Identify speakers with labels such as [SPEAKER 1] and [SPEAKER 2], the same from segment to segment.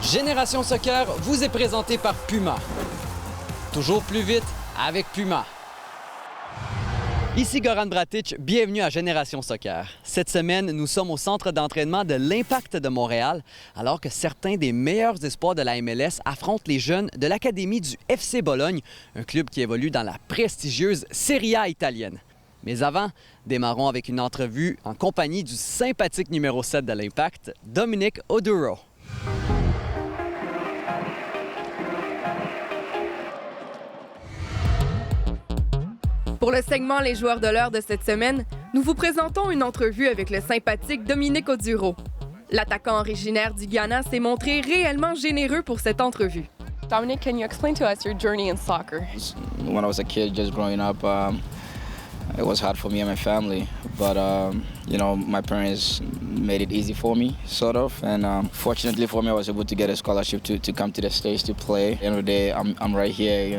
[SPEAKER 1] Génération Soccer vous est présenté par Puma. Toujours plus vite avec Puma. Ici Goran Bratic, bienvenue à Génération Soccer. Cette semaine, nous sommes au centre d'entraînement de l'Impact de Montréal, alors que certains des meilleurs espoirs de la MLS affrontent les jeunes de l'académie du FC Bologne, un club qui évolue dans la prestigieuse Serie A italienne. Mais avant, démarrons avec une entrevue en compagnie du sympathique numéro 7 de l'Impact, Dominic Oduro.
[SPEAKER 2] Pour le segment Les joueurs de l'heure de cette semaine, nous vous présentons une entrevue avec le sympathique Dominic Oduro. L'attaquant originaire du Ghana s'est montré réellement généreux pour cette entrevue.
[SPEAKER 3] Dominic, can you explain to us your journey in soccer?
[SPEAKER 4] When I was a kid, just growing up, it was hard for me and my family, but you know, my parents made it easy for me, sort of, and fortunately for me, I was able to get a scholarship to come to the States to play. At the end of the day, I'm right here,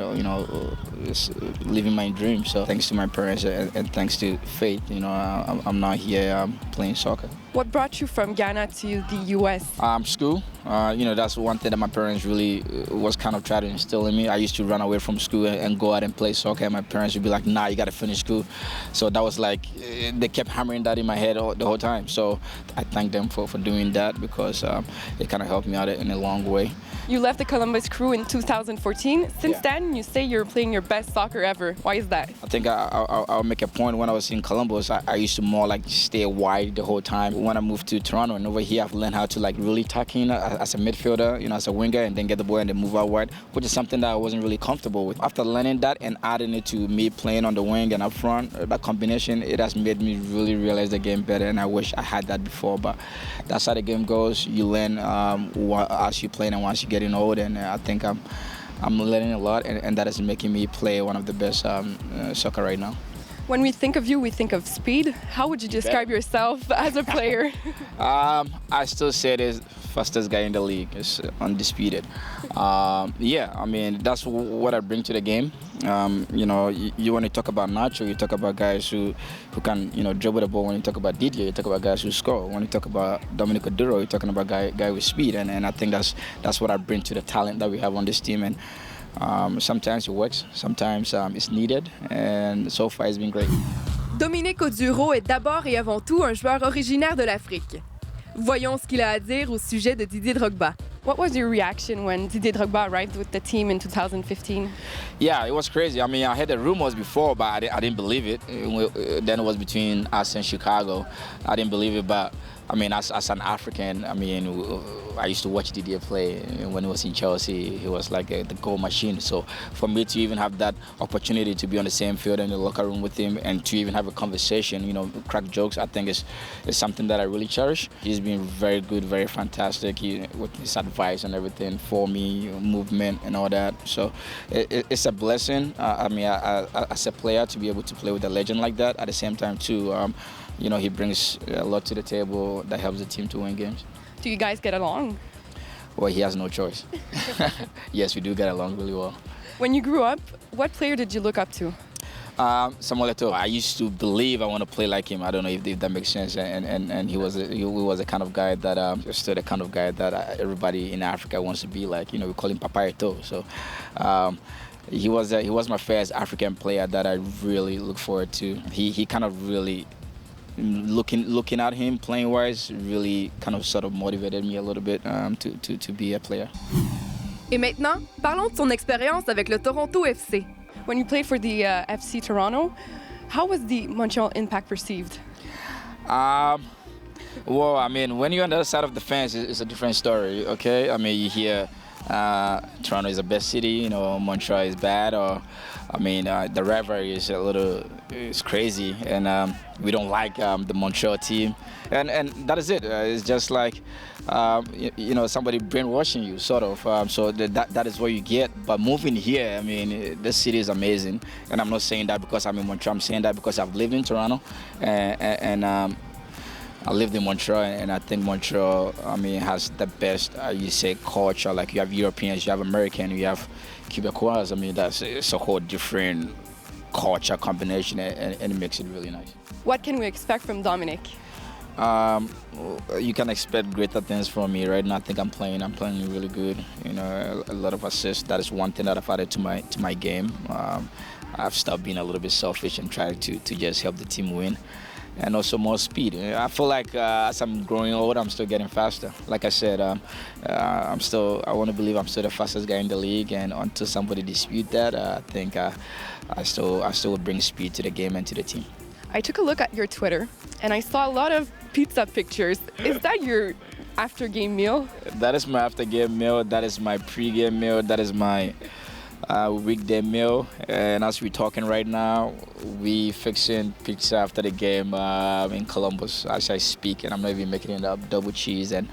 [SPEAKER 4] living my dream. So thanks to my parents and thanks to faith, I'm now here playing soccer.
[SPEAKER 3] What brought you from Ghana to the U.S.?
[SPEAKER 4] School. That's one thing that my parents really was kind of trying to instill in me. I used to run away from school and go out and play soccer, and my parents would be like, nah, you got to finish school. So that was like, they kept hammering that in my head the whole time. So I thank them for doing that because it kind of helped me out in a long way.
[SPEAKER 3] You left the Columbus Crew in 2014. Since then, you say you're playing your best soccer ever. Why is that?
[SPEAKER 4] I think I'll make a point. When I was in Columbus, I used to more like stay wide the whole time. When I moved to Toronto and over here, I've learned how to like really tuck in as a midfielder, as a winger, and then get the ball and then move out wide, which is something that I wasn't really comfortable with. After learning that and adding it to me playing on the wing and up front, that combination, it has made me really realize the game better, and I wish I had that before, but that's how the game goes. You learn as you play and once you get old, and I think I'm learning a lot, and that is making me play one of the best soccer right now.
[SPEAKER 3] When we think of you, we think of speed. How would you describe yourself as a player?
[SPEAKER 4] I still say this fastest guy in the league. It's undisputed. That's what I bring to the game. You want to talk about Nacho, you talk about guys who can, dribble the ball. When you talk about Didier, you talk about guys who score. When you talk about Dominic Oduro, you're talking about guy with speed. And I think that's what I bring to the talent that we have on this team. And sometimes it works, sometimes it's needed, and so far it's been great.
[SPEAKER 2] Dominic Oduro est d'abord et avant tout un joueur originaire de l'Afrique. Voyons ce qu'il a à dire au sujet de Didier Drogba.
[SPEAKER 3] What was your reaction when Didier Drogba arrived with the team in 2015?
[SPEAKER 4] Yeah, it was crazy. I mean, I heard the rumors before, but I didn't believe it. Then it was between us and Chicago. I didn't believe it, but I mean, as an African, I used to watch Didier play. When he was in Chelsea, he was like the goal machine. So for me to even have that opportunity to be on the same field in the locker room with him and to even have a conversation, crack jokes, I think is something that I really cherish. He's been very good, very fantastic with his advice and everything for me, movement and all that. So it's a blessing. As a player, to be able to play with a legend like that. At the same time, too, he brings a lot to the table that helps the team to win games.
[SPEAKER 3] Do you guys get along?
[SPEAKER 4] Well, he has no choice. Yes, we do get along really well.
[SPEAKER 3] When you grew up, what player did you look up to?
[SPEAKER 4] Samuel Eto'o. I used to believe I want to play like him. I don't know if that makes sense. And he was the kind of guy that still the kind of guy that everybody in Africa wants to be like. We call him Papa Eto'o. So he was my first African player that I really look forward to. He kind of really looking at him playing wise really kind of sort of motivated me a little bit to be a player.
[SPEAKER 2] Et maintenant, parlons de son expérience avec le Toronto FC.
[SPEAKER 3] When you played for the FC Toronto, how was the Montreal Impact perceived?
[SPEAKER 4] Well, when you're on the other side of the fence, it's a different story, okay? You hear Toronto is the best city, Montreal is bad, or the rivalry is it's crazy, and we don't like the Montreal team, and that is it. It's just like somebody brainwashing you, sort of. So that is what you get. But moving here, this city is amazing, and I'm not saying that because I'm in Montreal. I'm saying that because I've lived in Toronto, and I lived in Montreal, and I think Montreal, has the best, you say, culture. Like, you have Europeans, you have American, you have Quebecois. It's a whole different culture combination, and it makes it really nice.
[SPEAKER 3] What can we expect from Dominic?
[SPEAKER 4] You can expect greater things from me. Right now, I think I'm playing really good. You know, a lot of assists. That is one thing that I've added to my game. I've stopped being a little bit selfish and tried to just help the team win. And also more speed. I feel like as I'm growing old, I'm still getting faster. Like I said, I want to believe I'm still the fastest guy in the league. And until somebody dispute that, I think I still would bring speed to the game and to the team.
[SPEAKER 3] I took a look at your Twitter and I saw a lot of pizza pictures. Is that your after-game meal?
[SPEAKER 4] That is my after-game meal. That is my pre-game meal. That is my weekday meal. And as we're talking right now, we fixing pizza after the game in Columbus as I speak, and I'm not even making it up, double cheese. And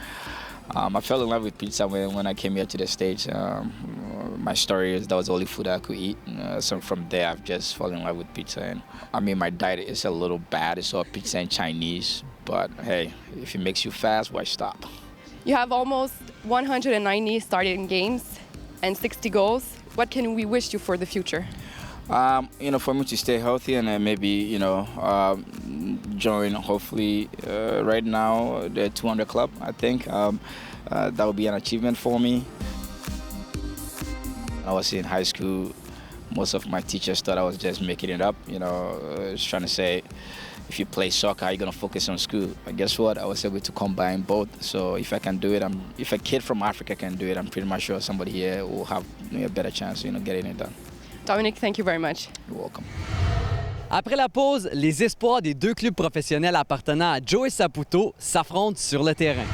[SPEAKER 4] I fell in love with pizza when I came here to the States. My story is that was the only food I could eat. So from there, I've just fallen in love with pizza. And I mean, my diet is a little bad. It's all pizza and Chinese. But hey, if it makes you fast, why stop?
[SPEAKER 3] You have almost 190 starting games and 60 goals. What can we wish you for the future?
[SPEAKER 4] You know, for me to stay healthy and maybe, you know, join hopefully right now the 200 club, I think. That would be an achievement for me. I was in high school, most of my teachers thought I was just making it up, you know, trying to say, if you play soccer, how are you going to focus on school? But guess what? I was able to combine both. So if I can do it, if a kid from Africa can do it, I'm pretty much sure somebody here will have a better chance, you know, getting it done.
[SPEAKER 3] Dominic, thank you very much.
[SPEAKER 4] You're welcome.
[SPEAKER 1] Après la pause, les espoirs des deux clubs professionnels appartenant à Joe et Saputo s'affrontent sur le terrain.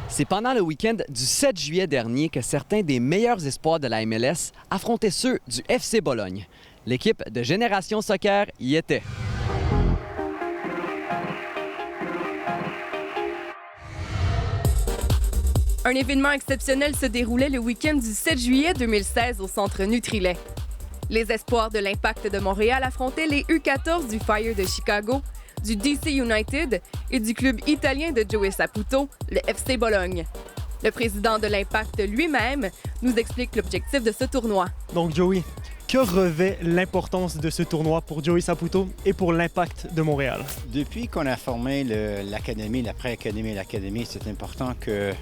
[SPEAKER 1] C'est pendant le week-end du 7 juillet dernier que certains des meilleurs espoirs de la MLS affrontaient ceux du FC Bologne. L'équipe de Génération Soccer y était.
[SPEAKER 2] Un événement exceptionnel se déroulait le week-end du 7 juillet 2016 au centre Nutrilait. Les espoirs de l'Impact de Montréal affrontaient les U14 du Fire de Chicago, du DC United et du club italien de Joe Saputo, le FC Bologne. Le président de l'Impact lui-même nous explique l'objectif de ce tournoi.
[SPEAKER 5] Donc Joey, que revêt l'importance de ce tournoi pour Joey Saputo et pour l'Impact de Montréal?
[SPEAKER 6] Depuis qu'on a formé l'académie, la pré-académie et l'académie, c'est important qu'il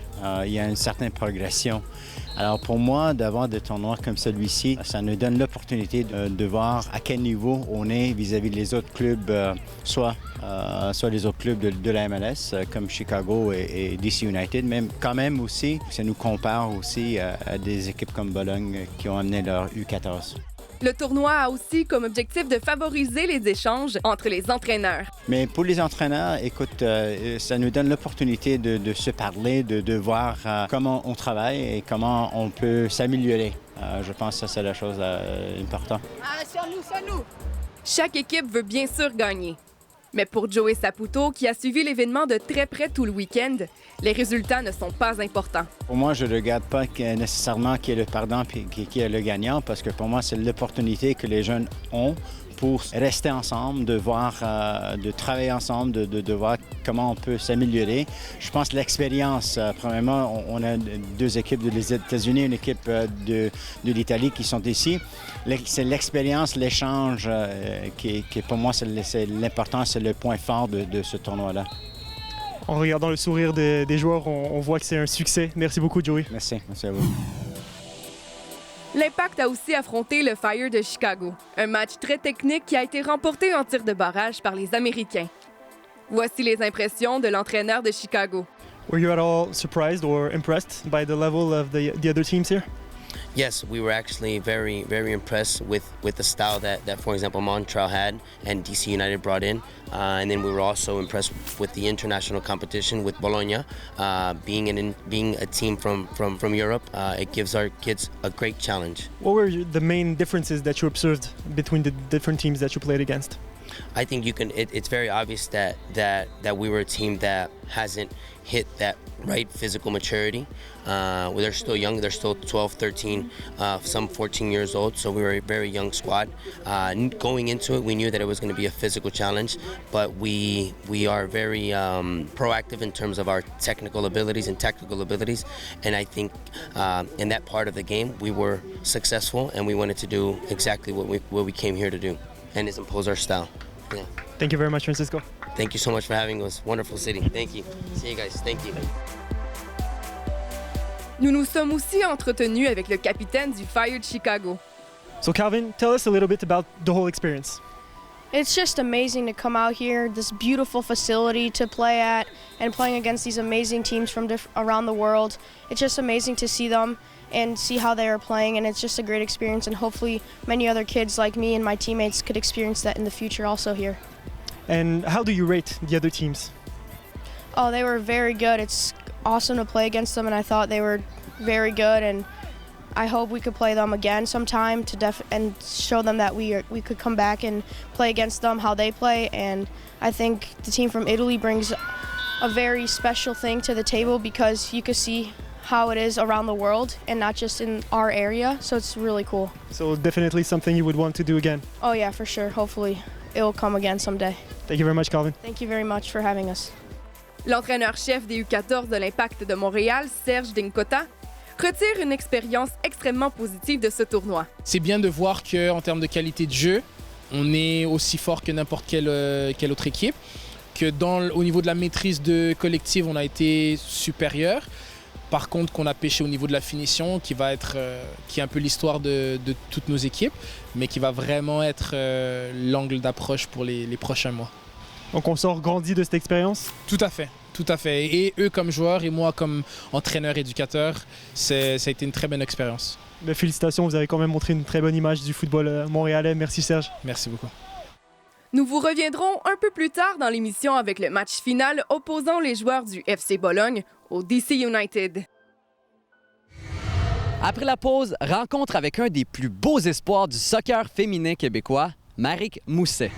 [SPEAKER 6] y ait une certaine progression. Alors pour moi, d'avoir des tournois comme celui-ci, ça nous donne l'opportunité de voir à quel niveau on est vis-à-vis des autres clubs, soit les autres clubs de la MLS comme Chicago et DC United, mais quand même aussi, ça nous compare aussi à des équipes comme Bologne qui ont amené leur U14.
[SPEAKER 2] Le tournoi a aussi comme objectif de favoriser les échanges entre les entraîneurs.
[SPEAKER 6] Mais pour les entraîneurs, écoute, ça nous donne l'opportunité de se parler, de voir comment on travaille et comment on peut s'améliorer. Je pense que ça, c'est la chose importante.
[SPEAKER 2] Sur nous! Chaque équipe veut bien sûr gagner. Mais pour Joey Saputo, qui a suivi l'événement de très près tout le week-end, les résultats ne sont pas importants.
[SPEAKER 6] Pour moi, je ne regarde pas nécessairement qui est le perdant et qui est le gagnant, parce que pour moi, c'est l'opportunité que les jeunes ont pour rester ensemble, de travailler ensemble, de voir comment on peut s'améliorer. Je pense que l'expérience, premièrement, on a deux équipes des États-Unis, une équipe de l'Italie qui sont ici. C'est l'expérience, l'échange qui pour moi, c'est l'important, c'est le point fort de ce tournoi-là.
[SPEAKER 5] En regardant le sourire des joueurs, on voit que c'est un succès. Merci beaucoup, Joey.
[SPEAKER 6] Merci à vous.
[SPEAKER 2] L'Impact a aussi affronté le Fire de Chicago, un match très technique qui a été remporté en tir de barrage par les Américains. Voici les impressions de l'entraîneur de Chicago.
[SPEAKER 5] Were you at all surprised or impressed by the level of the other teams here?
[SPEAKER 7] Yes, we were actually very, very impressed with the style that, for example, Montreal had and DC United brought in. And then we were also impressed with the international competition with Bologna. Being a team from Europe, it gives our kids a great challenge.
[SPEAKER 5] What were the main differences that you observed between the different teams that you played against?
[SPEAKER 7] I think it's very obvious that we were a team that hasn't hit that right? Physical maturity. They're still young. They're still 12, 13, some 14 years old. So we were a very young squad. Going into it, we knew that it was going to be a physical challenge, but we are very proactive in terms of our technical abilities and tactical abilities. And I think in that part of the game, we were successful, and we wanted to do exactly what we came here to do, and is impose our style. Yeah.
[SPEAKER 5] Thank you very much, Francisco.
[SPEAKER 7] Thank you so much for having us. Wonderful city. Thank you. See you guys. Thank you.
[SPEAKER 2] Nous nous sommes aussi entretenus avec le capitaine du Fire de Chicago.
[SPEAKER 5] So Calvin, tell us a little bit about the whole experience.
[SPEAKER 8] It's just amazing to come out here, this beautiful facility to play at, and playing against these amazing teams from around the world. It's just amazing to see them and see how they are playing, and it's just a great experience, and hopefully many other kids like me and my teammates could experience that in the future also here.
[SPEAKER 5] And how do you rate the other teams?
[SPEAKER 8] Oh, they were very good. It's awesome to play against them, and I thought they were very good, and I hope we could play them again sometime and show them that we could come back and play against them how they play. And I think the team from Italy brings a very special thing to the table because you could see how it is around the world and not just in our area, so it's really cool.
[SPEAKER 5] So definitely something you would want to do again.
[SPEAKER 8] Oh yeah, for sure. Hopefully it will come again someday.
[SPEAKER 5] Thank you very much, Calvin.
[SPEAKER 8] Thank you very much for having us.
[SPEAKER 2] L'entraîneur-chef des U14 de l'Impact de Montréal, Serge Dinkota, retire une expérience extrêmement positive de ce tournoi.
[SPEAKER 9] C'est bien de voir qu'en termes de qualité de jeu, on est aussi fort que n'importe quelle autre équipe, que au niveau de la maîtrise de collective, on a été supérieur. Par contre, qu'on a pêché au niveau de la finition, qui est un peu l'histoire de toutes nos équipes, mais qui va vraiment être l'angle d'approche pour les prochains mois.
[SPEAKER 5] Donc on sort grandi de cette expérience?
[SPEAKER 9] Tout à fait. Tout à fait. Et eux comme joueurs et moi comme entraîneur-éducateur, ça a été une très bonne expérience.
[SPEAKER 5] Mais félicitations, vous avez quand même montré une très bonne image du football montréalais. Merci Serge.
[SPEAKER 9] Merci beaucoup.
[SPEAKER 2] Nous vous reviendrons un peu plus tard dans l'émission avec le match final opposant les joueurs du FC Bologne au DC United.
[SPEAKER 1] Après la pause, rencontre avec un des plus beaux espoirs du soccer féminin québécois, Maric Mousset.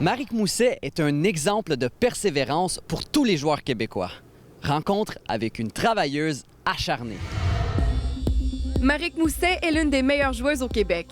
[SPEAKER 1] Maric Mousset est un exemple de persévérance pour tous les joueurs québécois. Rencontre avec une travailleuse acharnée.
[SPEAKER 2] Maric Mousset est l'une des meilleures joueuses au Québec.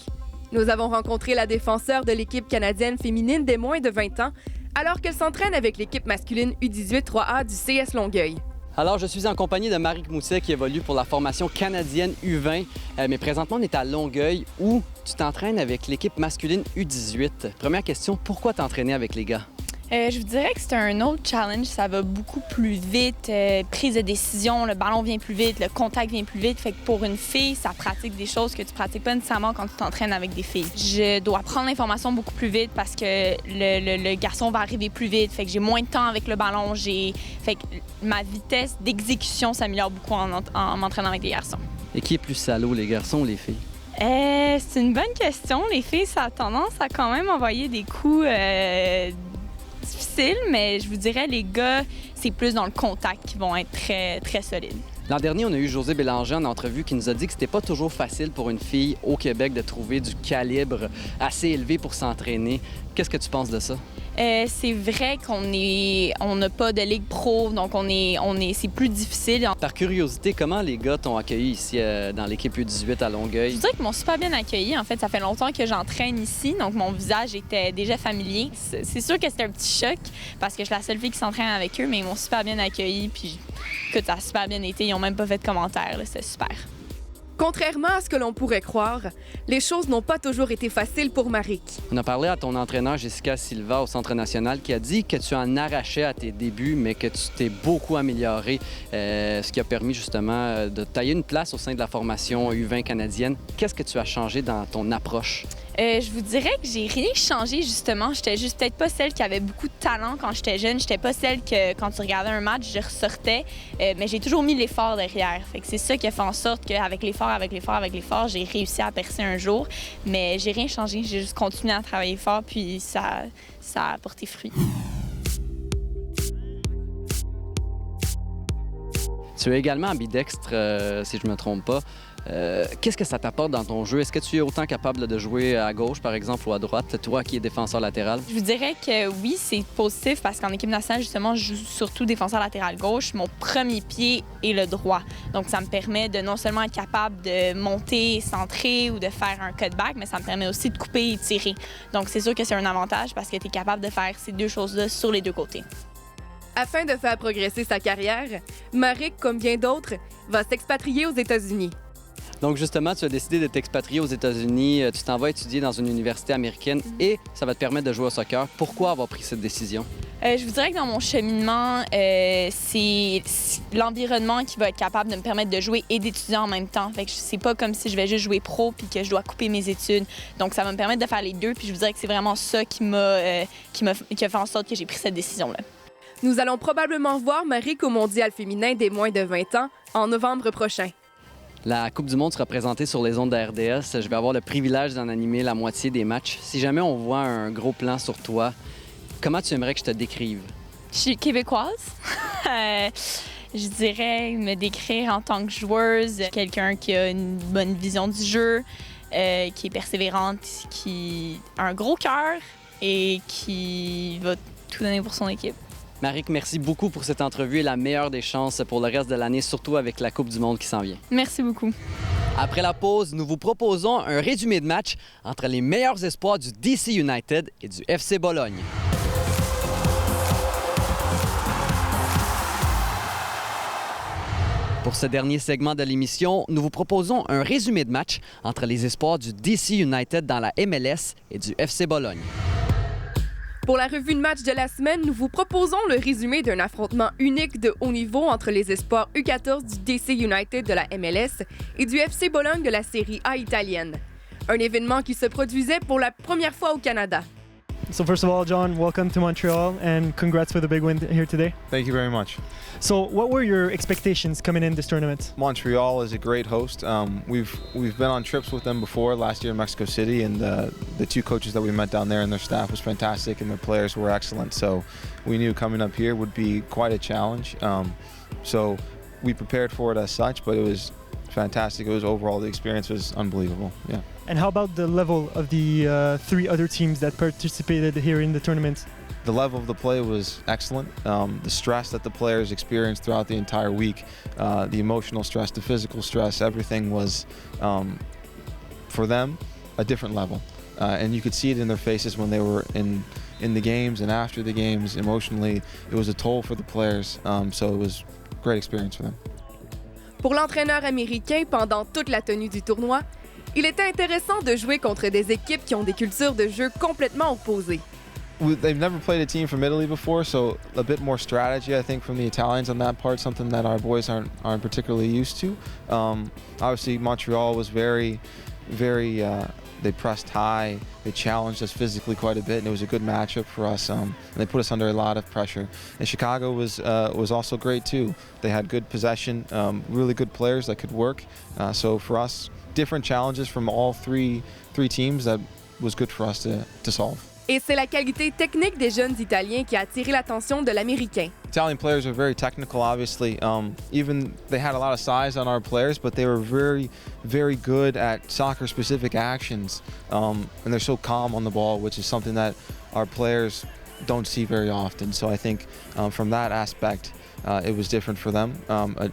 [SPEAKER 2] Nous avons rencontré la défenseure de l'équipe canadienne féminine des moins de 20 ans alors qu'elle s'entraîne avec l'équipe masculine U18 3A du CS Longueuil.
[SPEAKER 1] Alors, je suis en compagnie de Maric Mousset qui évolue pour la formation canadienne U20. Mais présentement, on est à Longueuil où tu t'entraînes avec l'équipe masculine U18. Première question, pourquoi t'entraîner avec les gars?
[SPEAKER 10] Je vous dirais que c'est un autre challenge. Ça va beaucoup plus vite. Prise de décision, le ballon vient plus vite, le contact vient plus vite. Fait que pour une fille, ça pratique des choses que tu pratiques pas nécessairement quand tu t'entraînes avec des filles. Je dois prendre l'information beaucoup plus vite parce que le garçon va arriver plus vite. Fait que j'ai moins de temps avec le ballon. Fait que ma vitesse d'exécution s'améliore beaucoup en m'entraînant avec des garçons.
[SPEAKER 1] Et qui est plus salaud, les garçons ou les filles?
[SPEAKER 10] C'est une bonne question. Les filles, ça a tendance à quand même envoyer des coups difficiles, mais je vous dirais, les gars, c'est plus dans le contact qui vont être très, très solides.
[SPEAKER 1] L'an dernier, on a eu José Bélanger en entrevue qui nous a dit que c'était pas toujours facile pour une fille au Québec de trouver du calibre assez élevé pour s'entraîner. Qu'est-ce que tu penses de ça?
[SPEAKER 10] C'est vrai qu'on n'a pas de ligue pro, donc c'est plus difficile.
[SPEAKER 1] Par curiosité, comment les gars t'ont accueilli ici dans l'équipe U18 à Longueuil?
[SPEAKER 10] Je dirais qu'ils m'ont super bien accueilli. En fait, ça fait longtemps que j'entraîne ici, donc mon visage était déjà familier. C'est sûr que c'était un petit choc parce que je suis la seule fille qui s'entraîne avec eux, mais ils m'ont super bien accueilli. Puis, écoute, ça a super bien été. Ils n'ont même pas fait de commentaires. C'était super.
[SPEAKER 2] Contrairement à ce que l'on pourrait croire, les choses n'ont pas toujours été faciles pour Maric.
[SPEAKER 1] On a parlé à ton entraîneur Jessica Silva au Centre national qui a dit que tu en arrachais à tes débuts, mais que tu t'es beaucoup amélioré, ce qui a permis justement de tailler une place au sein de la formation U20 canadienne. Qu'est-ce que tu as changé dans ton approche?
[SPEAKER 10] Je vous dirais que j'ai rien changé, justement. J'étais juste peut-être pas celle qui avait beaucoup de talent quand j'étais jeune. J'étais pas celle que, quand tu regardais un match, je ressortais. Mais j'ai toujours mis l'effort derrière. Fait que c'est ça qui a fait en sorte qu'avec l'effort, j'ai réussi à percer un jour. Mais j'ai rien changé. J'ai juste continué à travailler fort, puis ça a porté fruit.
[SPEAKER 1] Tu es également ambidextre, si je ne me trompe pas. Qu'est-ce que ça t'apporte dans ton jeu? Est-ce que tu es autant capable de jouer à gauche, par exemple, ou à droite, toi qui es défenseur latéral?
[SPEAKER 10] Je vous dirais que oui, c'est positif parce qu'en équipe nationale, justement, je joue surtout défenseur latéral gauche. Mon premier pied est le droit. Donc, ça me permet de non seulement être capable de monter, centrer ou de faire un cutback, mais ça me permet aussi de couper et tirer. Donc, c'est sûr que c'est un avantage parce que tu es capable de faire ces deux choses-là sur les deux côtés.
[SPEAKER 2] Afin de faire progresser sa carrière, Maric, comme bien d'autres, va s'expatrier aux États-Unis.
[SPEAKER 1] Donc justement, tu as décidé de t'expatrier aux États-Unis, tu t'en vas étudier dans une université américaine et ça va te permettre de jouer au soccer. Pourquoi avoir pris cette décision?
[SPEAKER 10] Je vous dirais que dans mon cheminement, c'est l'environnement qui va être capable de me permettre de jouer et d'étudier en même temps. Fait que c'est pas comme si je vais juste jouer pro puis que je dois couper mes études. Donc ça va me permettre de faire les deux. Puis je vous dirais que c'est vraiment ça qui a fait en sorte que j'ai pris cette décision-là.
[SPEAKER 2] Nous allons probablement voir Maric au mondial féminin des moins de 20 ans en novembre prochain.
[SPEAKER 1] La Coupe du monde sera présentée sur les ondes de RDS. Je vais avoir le privilège d'en animer la moitié des matchs. Si jamais on voit un gros plan sur toi, comment tu aimerais que je te décrive?
[SPEAKER 10] Je suis québécoise. Je dirais me décrire en tant que joueuse, quelqu'un qui a une bonne vision du jeu, qui est persévérante, qui a un gros cœur et qui va tout donner pour son équipe.
[SPEAKER 1] Maric, merci beaucoup pour cette entrevue et la meilleure des chances pour le reste de l'année, surtout avec la Coupe du monde qui s'en vient.
[SPEAKER 10] Merci beaucoup.
[SPEAKER 1] Après la pause, nous vous proposons un résumé de match entre les meilleurs espoirs du DC United et du FC Bologne. Pour ce dernier segment de l'émission, nous vous proposons un résumé de match entre les espoirs du DC United dans la MLS et du FC Bologne.
[SPEAKER 2] Pour la revue de match de la semaine, nous vous proposons le résumé d'un affrontement unique de haut niveau entre les espoirs U14 du DC United de la MLS et du FC Bologne de la Série A italienne. Un événement qui se produisait pour la première fois au Canada.
[SPEAKER 5] So first of all, John, welcome to Montreal and congrats for the big win here today.
[SPEAKER 11] Thank you very much.
[SPEAKER 5] So what were your expectations coming in this tournament?
[SPEAKER 11] Montreal is a great host. We've been on trips with them before, last year in Mexico City, and the two coaches that we met down there and their staff was fantastic and their players were excellent. So we knew coming up here would be quite a challenge. So we prepared for it as such, but it was fantastic. It was overall, the experience was unbelievable. Yeah.
[SPEAKER 5] And how about the level of the three other teams that participated here in the tournament?
[SPEAKER 11] The level of the play was excellent. The stress that the players experienced throughout the entire week, the emotional stress, the physical stress, everything was, for them, a different level. And you could see it in their faces when they were in the games and after the games. Emotionally, it was a toll for the players, so it was a great experience for them.
[SPEAKER 2] Pour l'entraîneur américain, pendant toute la tenue du tournoi, il était intéressant de jouer contre des équipes qui ont des cultures de jeu complètement opposées.
[SPEAKER 11] They've never played a team from Italy before, so a bit more strategy, I think, from the Italians on that part, something that our boys aren't particularly used to. Obviously, Montreal was very, they pressed high, they challenged us physically quite a bit, and it was a good matchup for us. And they put us under a lot of pressure. And Chicago was also great too. They had good possession, really good players that could work. So for us, different challenges from all three teams that was good for us to solve.
[SPEAKER 2] Et c'est la qualité technique des jeunes Italiens qui a attiré l'attention de l'Américain.
[SPEAKER 11] Italian players are very technical, obviously. Even they had a lot of size on our players, but they were very, very good at soccer-specific actions. And they're so calm on the ball, which is something that our players don't see very often. So I think from that aspect, it was different for them.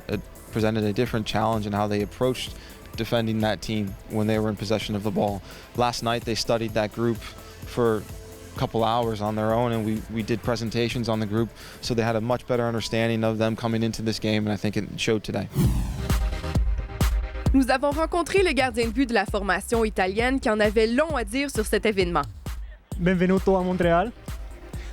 [SPEAKER 11] It presented a different challenge in how they approached defending that team when they were in possession of the ball. Last night, they studied that group for couple hours on their own, and we did presentations on the group, so they had a much better understanding of them coming into this game, and I think it showed today.
[SPEAKER 2] Nous avons rencontré le gardien de but de la formation italienne qui en avait long à dire sur cet événement.
[SPEAKER 5] Benvenuto a Montréal.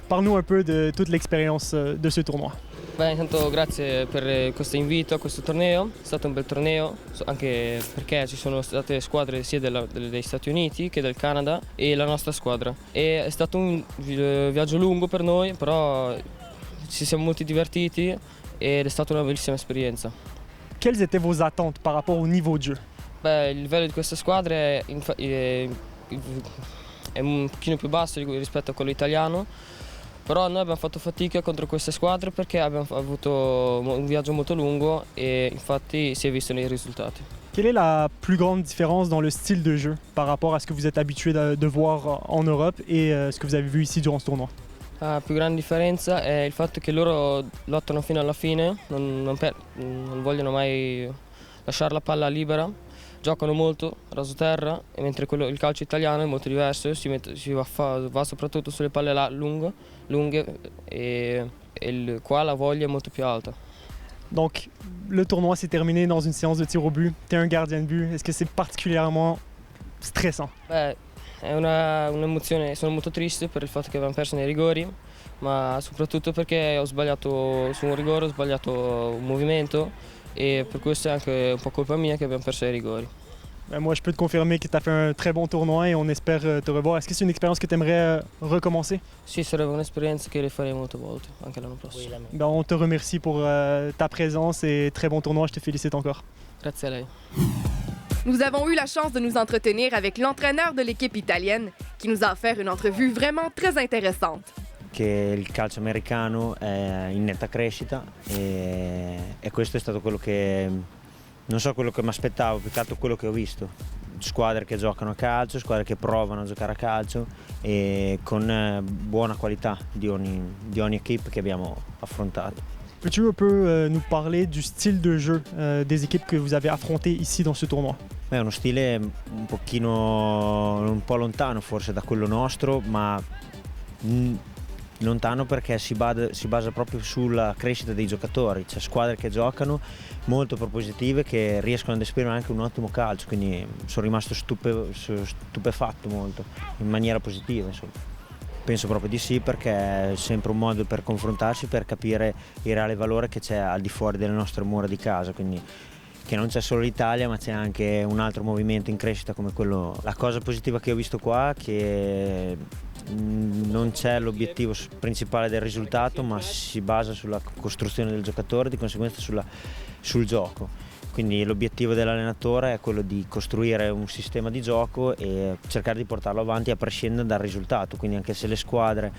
[SPEAKER 5] Parle-nous un peu de toute l'expérience de ce tournoi.
[SPEAKER 12] Beh, intanto grazie per questo invito a questo torneo, è stato un bel torneo anche perché ci sono state squadre sia degli Stati Uniti che del Canada e la nostra squadra. E è stato un viaggio lungo per noi, però ci siamo molto divertiti ed è stata una bellissima esperienza.
[SPEAKER 5] Quelles étaient vos attentes par rapport au niveau de jeu?
[SPEAKER 12] Beh, il livello di queste squadre è un pochino più basso rispetto a quello italiano. Però noi abbiamo fatto fatica contro queste squadre perché abbiamo avuto un viaggio molto lungo e infatti si è visto nei risultati.
[SPEAKER 5] Quelle est la plus grande différence dans le style de jeu par rapport à ce que vous êtes habitué de voir en Europe et ce que vous avez vu ici durant ce tournoi?
[SPEAKER 12] La più grande differenza è il fatto che loro lottano fino alla fine, non vogliono mai lasciare la palla libera, giocano molto raso terra, e mentre il calcio italiano è molto diverso, si va soprattutto sulle palle lunghe e qua la voglia è molto più alta.
[SPEAKER 5] Donc, le tournoi s'est terminé dans une séance de tir au but. Tu es un gardien de but. Est-ce que c'est particulièrement stressant?
[SPEAKER 12] Beh, è un'emozione, sono molto triste per il fatto che abbiamo perso nei rigori, ma soprattutto perché ho sbagliato su un rigore, ho sbagliato un movimento e per questo è anche un po' colpa mia che abbiamo perso ai rigori.
[SPEAKER 5] Ben moi, je peux te confirmer que tu as fait un très bon tournoi et on espère te revoir. Est-ce que c'est une expérience que tu aimerais recommencer?
[SPEAKER 12] Sì, sarebbe un'esperienza che rifarei molte volte, anche l'anno prossimo.
[SPEAKER 5] Ben, on te remercie pour ta présence et très bon tournoi. Je te félicite encore.
[SPEAKER 12] Grazie a lei.
[SPEAKER 2] Nous avons eu la chance de nous entretenir avec l'entraîneur de l'équipe italienne qui nous a offert une entrevue vraiment très intéressante.
[SPEAKER 13] Che il calcio americano è in netta crescita e questo è stato quello che, non so quello che mi aspettavo, più che altro quello che ho visto. Squadre che giocano a calcio, squadre che provano a giocare a calcio e con buona qualità di ogni équipe che abbiamo affrontato.
[SPEAKER 5] Peux-tu un peu nous parler du style de jeu des équipes que vous avez affrontées ici dans ce tournoi?
[SPEAKER 13] È uno stile un po' lontano forse da quello nostro, ma lontano perché si basa proprio sulla crescita dei giocatori. C'è squadre che giocano molto propositive che riescono ad esprimere anche un ottimo calcio, quindi sono rimasto stupefatto molto, in maniera positiva insomma. Penso proprio di sì, perché è sempre un modo per confrontarsi, per capire il reale valore che c'è al di fuori delle nostre mura di casa, quindi che non c'è solo l'Italia ma c'è anche un altro movimento in crescita come quello. La cosa positiva che ho visto qua è che non c'è l'obiettivo principale del risultato, ma si basa sulla costruzione del giocatore, di conseguenza sul gioco. Quindi l'obiettivo dell'allenatore è quello di costruire un sistema di gioco e cercare di portarlo avanti a prescindere dal risultato. Quindi anche se le squadre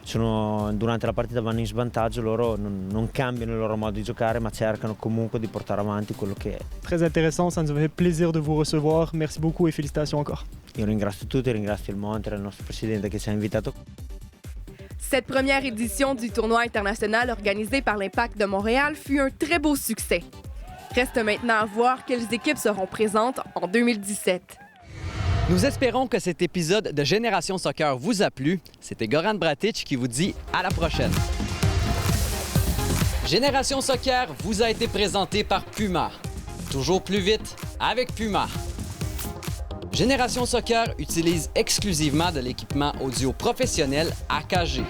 [SPEAKER 13] durante la partita vanno in svantaggio, loro non cambiano il loro modo di giocare, ma cercano comunque di portare avanti quello che è.
[SPEAKER 5] Très intéressant, ça nous a fait plaisir de vous recevoir. Merci beaucoup et félicitations encore.
[SPEAKER 13] Io ringrazio tutti, ringrazio il Montréal, il nostro presidente che ci ha invitato.
[SPEAKER 2] Cette première édition du tournoi international organisé par l'Impact de Montréal fut un très beau succès. Reste maintenant à voir quelles équipes seront présentes en 2017.
[SPEAKER 1] Nous espérons que cet épisode de Génération Soccer vous a plu. C'était Goran Bratic qui vous dit à la prochaine. Génération Soccer vous a été présenté par Puma. Toujours plus vite avec Puma. Génération Soccer utilise exclusivement de l'équipement audio professionnel AKG.